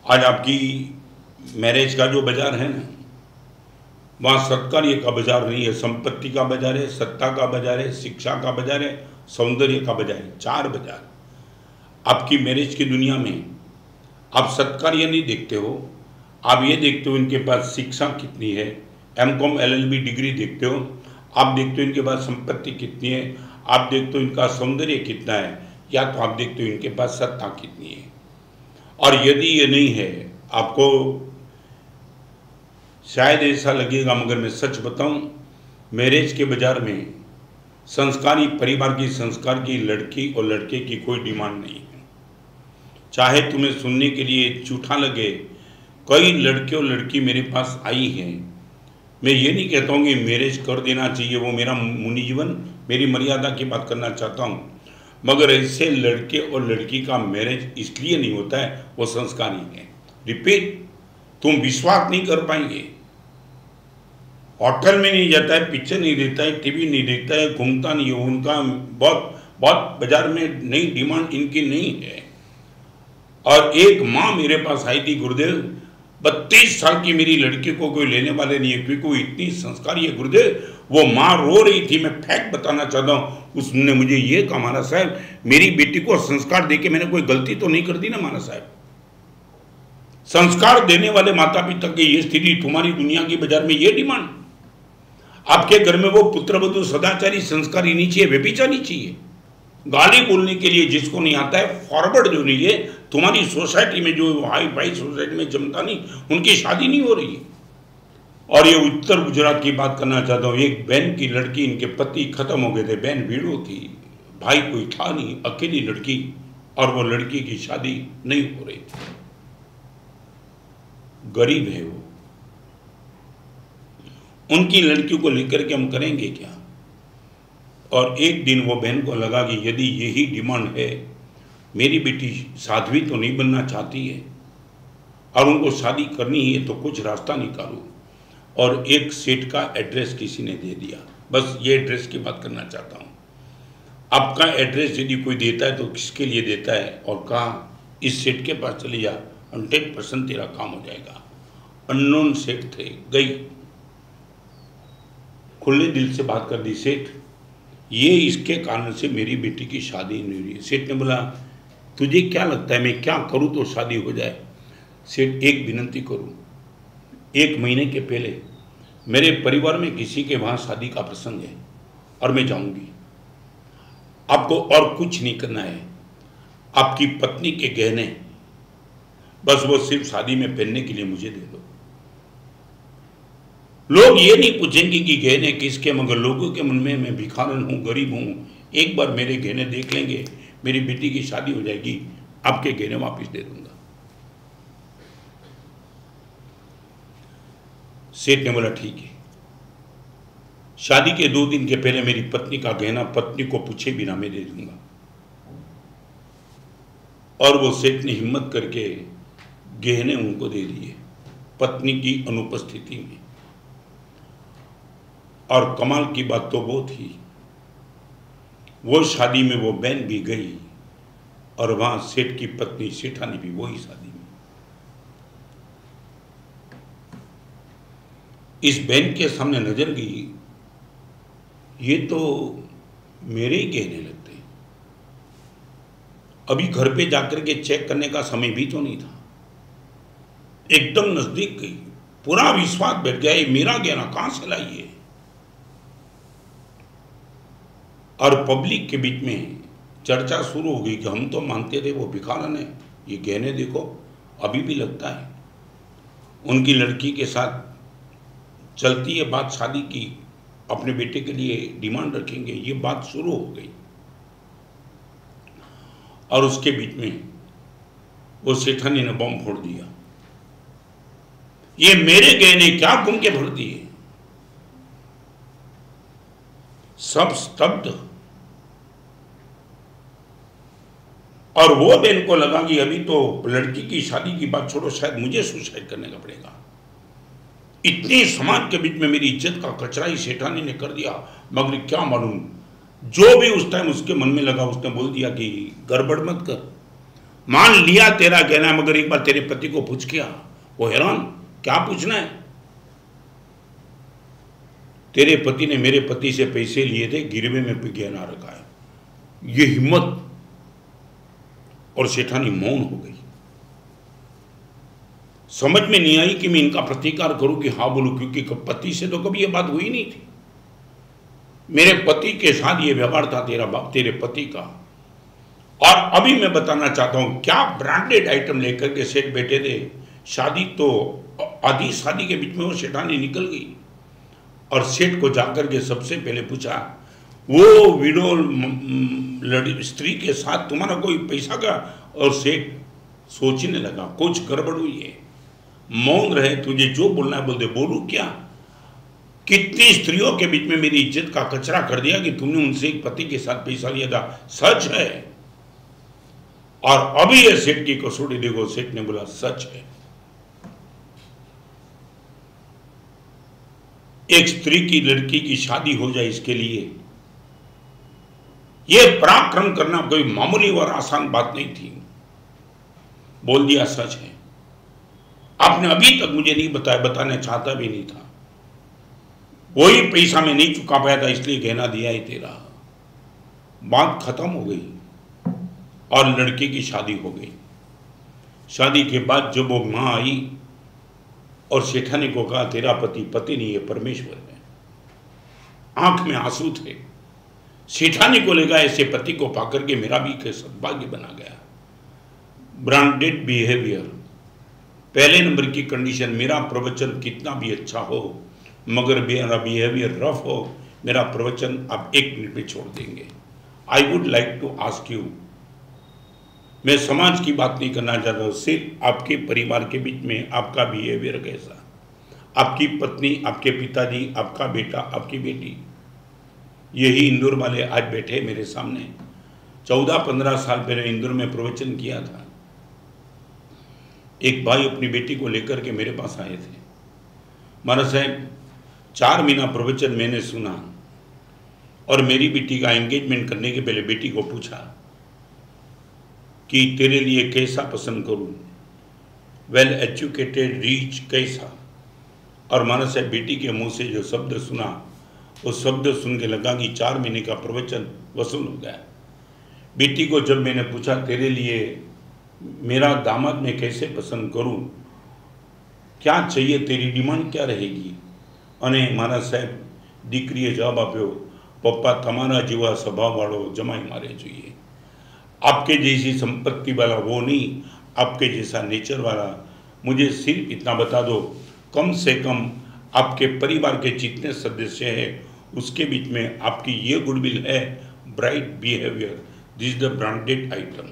आज आपकी मैरिज का जो बाजार है ना, वहाँ सत्कार्य का बाजार नहीं है, संपत्ति का बाजार है, सत्ता का बाजार है, शिक्षा का बाजार है, सौंदर्य का बाजार है। 4 बाजार आपकी मैरिज की दुनिया में। आप सत्कार्य नहीं देखते हो, आप ये देखते हो इनके पास शिक्षा कितनी है, M.Com LLB डिग्री देखते हो, आप देखते हो इनके पास संपत्ति कितनी है, आप देखते हो इनका सौंदर्य कितना है, या तो आप देखते हो इनके पास सत्ता कितनी है। और यदि ये नहीं है, आपको शायद ऐसा लगेगा, मगर मैं सच बताऊं, मैरिज के बाजार में संस्कारी परिवार की, संस्कार की लड़की और लड़के की कोई डिमांड नहीं है। चाहे तुम्हें सुनने के लिए झूठा लगे, कई लड़के और लड़की मेरे पास आई हैं। मैं ये नहीं कहता हूँ कि मैरिज कर देना चाहिए, वो मेरा मुनि जीवन, मेरी मर्यादा की बात करना चाहता हूँ, मगर ऐसे लड़के और लड़की का मैरिज इसलिए नहीं होता है, वो संस्कारी है। रिपीट, तुम विश्वास नहीं कर पाएंगे। होटल में नहीं जाता है, पिक्चर नहीं देखता है, टीवी नहीं देखता है, घूमता नहीं है, उनका बहुत बहुत बाजार में नई डिमांड इनकी नहीं है। और एक माँ मेरे पास आई थी, गुरुदेव 32 साल की मेरी लड़की को कोई लेने वाले नहीं है, क्योंकि वो इतनी संस्कारी है गुरुदेव। वो माँ रो रही थी, मैं फैक्ट बताना चाहता हूँ। उसने मुझे ये कहा, महाराज साहब मेरी बेटी को संस्कार देके मैंने कोई गलती तो नहीं कर दी ना महाराज साहब। संस्कार देने वाले माता पिता की ये स्थिति, तुम्हारी दुनिया की बाजार में ये डिमांड। आपके घर में वो पुत्रवधु सदाचारी संस्कारी नहीं चाहिए, व्यभिचारी चाहिए। गाली बोलने के लिए जिसको नहीं आता है, फॉरवर्ड जो नहीं है, तुम्हारी सोसाइटी में जो हाई फाई सोसाइटी में जमता नहीं, उनकी शादी नहीं हो रही है। और ये उत्तर गुजरात की बात करना चाहता हूँ। एक बहन की लड़की, इनके पति खत्म हो गए थे, बहन विडो थी, भाई कोई था नहीं, अकेली लड़की, और वो लड़की की शादी नहीं हो रही। गरीब है वो, उनकी लड़की को लेकर के हम करेंगे क्या। और एक दिन वो बहन को लगा कि यदि यही डिमांड है, मेरी बेटी साध्वी तो नहीं बनना चाहती है और उनको शादी करनी है, तो कुछ रास्ता निकालो। और एक सेठ का एड्रेस किसी ने दे दिया। बस ये एड्रेस की बात करना चाहता हूँ। आपका एड्रेस यदि कोई देता है तो किसके लिए देता है, और कहा इस सेठ के पास चली जा, 100% तेरा काम हो जाएगा। अननोन सेठ थे, गई, खुले दिल से बात कर दी, सेठ ये इसके कारण से मेरी बेटी की शादी नहीं हुई है। सेठ ने बोला तुझे क्या लगता है मैं क्या करूं तो शादी हो जाए। सेठ एक विनती करूं, 1 महीने के पहले मेरे परिवार में किसी के वहाँ शादी का प्रसंग है और मैं जाऊंगी। आपको और कुछ नहीं करना है, आपकी पत्नी के गहने बस वो सिर्फ शादी में पहनने के लिए मुझे दे दो। लोग ये नहीं पूछेंगे कि गहने किसके, मगर लोगों के मन में मैं भिखारन हूँ, गरीब हूँ, एक बार मेरे गहने देख लेंगे, मेरी बेटी की शादी हो जाएगी, आपके गहने वापस दे दूंगा। सेठ ने बोला ठीक है। शादी के 2 दिन के पहले मेरी पत्नी का गहना पत्नी को पूछे बिना मैं दे दूंगा। और वो सेठ ने हिम्मत करके गहने उनको दे दिए पत्नी की अनुपस्थिति में। और कमाल की बात तो वो थी, वो शादी में वो बहन भी गई और वहां सेठ की पत्नी सेठानी भी वही शादी में। इस बहन के सामने नजर गई, ये तो मेरे ही कहने लगते हैं। अभी घर पे जाकर के चेक करने का समय भी तो नहीं था, एकदम नजदीक गई, पूरा विश्वास बैठ गया, ये मेरा गहना कहां से लाई है। और पब्लिक के बीच में चर्चा शुरू हो गई कि हम तो मानते थे वो भिखारन है, ये गहने देखो अभी भी लगता है। उनकी लड़की के साथ चलती है बात शादी की, अपने बेटे के लिए डिमांड रखेंगे, ये बात शुरू हो गई। और उसके बीच में वो सेठानी ने बम फोड़ दिया, ये मेरे गहने क्या घूम के भर दिए। सब स्तब्ध। और वो बहन को लगा कि अभी तो लड़की की शादी की बात छोड़ो, शायद मुझे सुसाइड करने का पड़ेगा। इतनी समाज के बीच में मेरी इज्जत का कचरा ही सेठानी ने कर दिया। मगर क्या मालूम, जो भी उस टाइम उसके मन में लगा, उसने बोल दिया कि गड़बड़ मत कर, मान लिया तेरा कहना है, मगर एक बार तेरे पति को पूछ किया। वो हैरान, क्या पूछना है? तेरे पति ने मेरे पति से पैसे लिए थे, गिरवे में गहना रखा है। ये हिम्मत। और सेठानी मौन हो गई। समझ में नहीं आई कि मैं इनका प्रतिकार करूं कि हाँ बोलूं, क्योंकि पति से तो कभी ये बात हुई नहीं थी। मेरे पति के साथ ये व्यवहार था तेरे पति का। और अभी मैं बताना चाहता हूं, क्या ब्रांडेड आइटम लेकर के सेठ बैठे थे। शादी तो आधी शादी के बीच में वो सेठानी निकल गई और सेठ को जाकर के सबसे पहले पूछा, वो विडो स्त्री के साथ तुम्हारा कोई पैसा का? और सेठ सोचने लगा, कुछ गड़बड़ हुई है। मौन रहे, तुझे जो बोलना है बोल दे। बोलूं क्या? कितनी स्त्रियों के बीच में मेरी इज्जत का कचरा कर दिया कि तुमने उनसे एक पति के साथ पैसा लिया था। सच है। और अभी ये सेठ की कसौटी देखो। सेठ ने बोला सच है। एक स्त्री की लड़की की शादी हो जाए, इसके लिए यह पराक्रम करना कोई मामूली और आसान बात नहीं थी। बोल दिया सच है। आपने अभी तक मुझे नहीं बताया, बताना चाहता भी नहीं था। वही पैसा मैं नहीं चुका पाया था, इसलिए गहना दिया ही तेरा। बात खत्म हो गई और लड़के की शादी हो गई। शादी के बाद जब वो मां आई और सेठानी को कहा, तेरा पति नहीं है, परमेश्वर है। आंख में आंसू थे। सेठानी को लगा ऐसे पति को पाकर के मेरा भी सौभाग्य बना गया। Branded behaviour. पहले नंबर की कंडीशन, मेरा प्रवचन कितना भी अच्छा हो मगर मेरा बिहेवियर रफ हो, मेरा प्रवचन आप 1 मिनट में छोड़ देंगे। I would like to ask you, मैं समाज की बात नहीं करना चाहता हूँ, सिर्फ आपके परिवार के बीच में आपका बिहेवियर कैसा, आपकी पत्नी, आपके पिताजी, आपका बेटा, आपकी बेटी। यही इंदौर वाले आज बैठे मेरे सामने। 14-15 साल पहले इंदौर में प्रवचन किया था। एक भाई अपनी बेटी को लेकर के मेरे पास आए थे। महाराज साहब, 4 महीना प्रवचन मैंने सुना और मेरी बेटी का एंगेजमेंट करने के पहले बेटी को पूछा कि तेरे लिए कैसा पसंद करूं, वेल एजुकेटेड, रिच, कैसा। और महाराज साहब, बेटी के मुंह से जो शब्द सुना, वो शब्द सुन के लगा कि 4 महीने का प्रवचन वसूल हो गया। बेटी को जब मैंने पूछा, तेरे लिए मेरा दामाद मैं कैसे पसंद करूं, क्या चाहिए, तेरी डिमांड क्या रहेगी? અને મારા સાહેબ દીકરીએ જવાબ આપ્યો, પપ્પા તમારા જેવા સ્વભાવવાળો જમાઈ મારે જોઈએ। आपके जैसी संपत्ति वाला वो नहीं, आपके जैसा नेचर वाला। मुझे सिर्फ इतना बता दो, कम से कम आपके परिवार के जितने सदस्य हैं उसके बीच में आपकी ये गुडविल है, bright behaviour. This is the branded item.